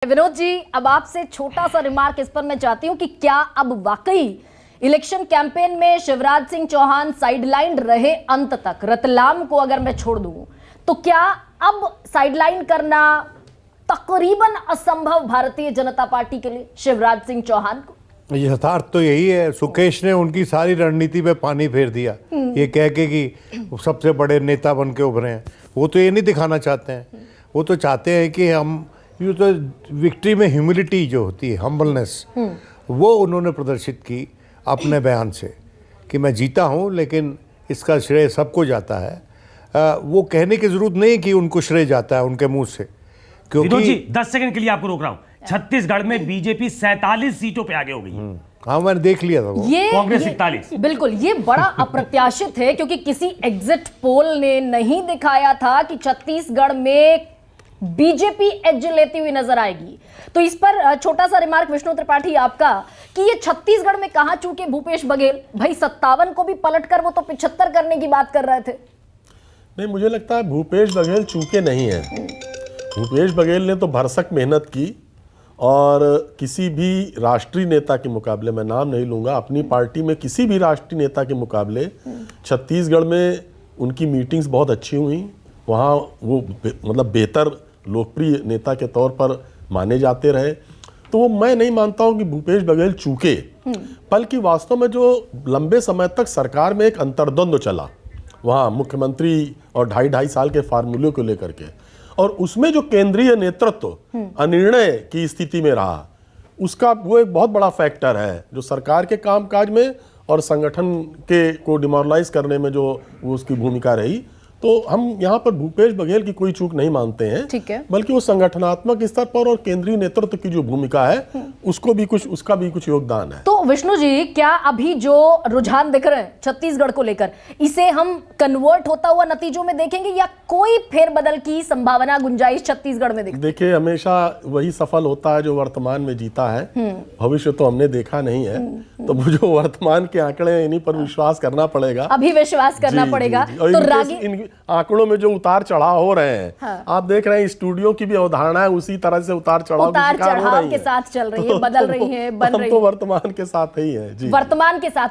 विनोद जी, अब आपसे छोटा सा रिमार्क इस पर मैं चाहती हूं कि क्या अब वाकई इलेक्शन कैंपेन में शिवराज सिंह चौहान साइडलाइन रहे अंत तक? रतलाम को अगर मैं छोड़ दूं तो क्या अब साइडलाइन करना तकरीबन असंभव भारतीय जनता पार्टी के लिए शिवराज सिंह चौहान को? यथार्थ तो यही है। सुकेश ने उनकी सारी रणनीति पे पानी फेर दिया ये कह के कि सबसे बड़े नेता बन के उभरे हैं। वो तो ये नहीं दिखाना चाहते हैं, वो तो चाहते हैं कि हम ये तो विक्ट्री में ह्यूमिलिटी जो होती है, हम्बलनेस, वो उन्होंने प्रदर्शित की अपने बयान से कि मैं जीता हूँ लेकिन इसका श्रेय सबको जाता है। वो कहने की जरूरत नहीं कि उनको श्रेय जाता है उनके मुंह से, विनोद जी 10 सेकंड के लिए आपको रोक रहा हूं। छत्तीसगढ़ में बीजेपी 47 सीटों पे आगे हो गई। हाँ, मैंने देख लिया था वो। कांग्रेस 41। बिल्कुल, ये बड़ा अप्रत्याशित है क्योंकि किसी एग्जिट पोल ने नहीं दिखाया था कि छत्तीसगढ़ में बीजेपी एज लेती हुई नजर आएगी। तो इस पर छोटा सा रिमार्क विष्णु त्रिपाठी आपका कि ये छत्तीसगढ़ में कहां चूके भूपेश बघेल? भाई 57 को भी पलटकर वो तो 75 करने की बात कर रहे थे। नहीं, मुझे लगता है भूपेश बघेल चूके नहीं है। भूपेश बघेल ने तो भरसक मेहनत की और किसी भी राष्ट्रीय नेता के मुकाबले, मैं नाम नहीं लूंगा, अपनी पार्टी में किसी भी राष्ट्रीय नेता के मुकाबले छत्तीसगढ़ में उनकी मीटिंग्स बहुत अच्छी हुई। वहाँ वो मतलब बेहतर लोकप्रिय नेता के तौर पर माने जाते रहे। तो वो मैं नहीं मानता हूँ कि भूपेश बघेल चूके, बल्कि वास्तव में जो लंबे समय तक सरकार में एक अंतर्द्वंद चला वहाँ मुख्यमंत्री और 2.5 साल के फार्मूले को लेकर के, और उसमें जो केंद्रीय नेतृत्व अनिर्णय की स्थिति में रहा, उसका वो एक बहुत बड़ा फैक्टर है जो सरकार के कामकाज में और संगठन के को डिमोरलाइज करने में जो वो उसकी भूमिका रही। तो हम यहाँ पर भूपेश बघेल की कोई चूक नहीं मानते हैं, ठीक है, बल्कि वो संगठनात्मक स्तर पर और केंद्रीय नेतृत्व की जो भूमिका है उसका भी कुछ योगदान है। तो विष्णु जी, क्या अभी जो रुझान दिख रहे हैं छत्तीसगढ़ को लेकर, इसे हम कन्वर्ट होता हुआ नतीजों में देखेंगे या कोई फेरबदल की संभावना, गुंजाइश छत्तीसगढ़ में दिखती? देखिए, हमेशा वही सफल होता है जो वर्तमान में जीता है। भविष्य तो हमने देखा नहीं है, तो जो वर्तमान के आंकड़े हैं इन्हीं पर विश्वास करना पड़ेगा, अभी विश्वास करना पड़ेगा। और तो रागी इन आंकड़ों में जो उतार चढ़ाव हो रहे हैं, हाँ। आप देख रहे हैं स्टूडियो की भी अवधारणा है उसी तरह से उतार चढ़ाव के साथ चल रही है, बदल रही है, बन रही है। तो वर्तमान के साथ ही है जी, वर्तमान के साथ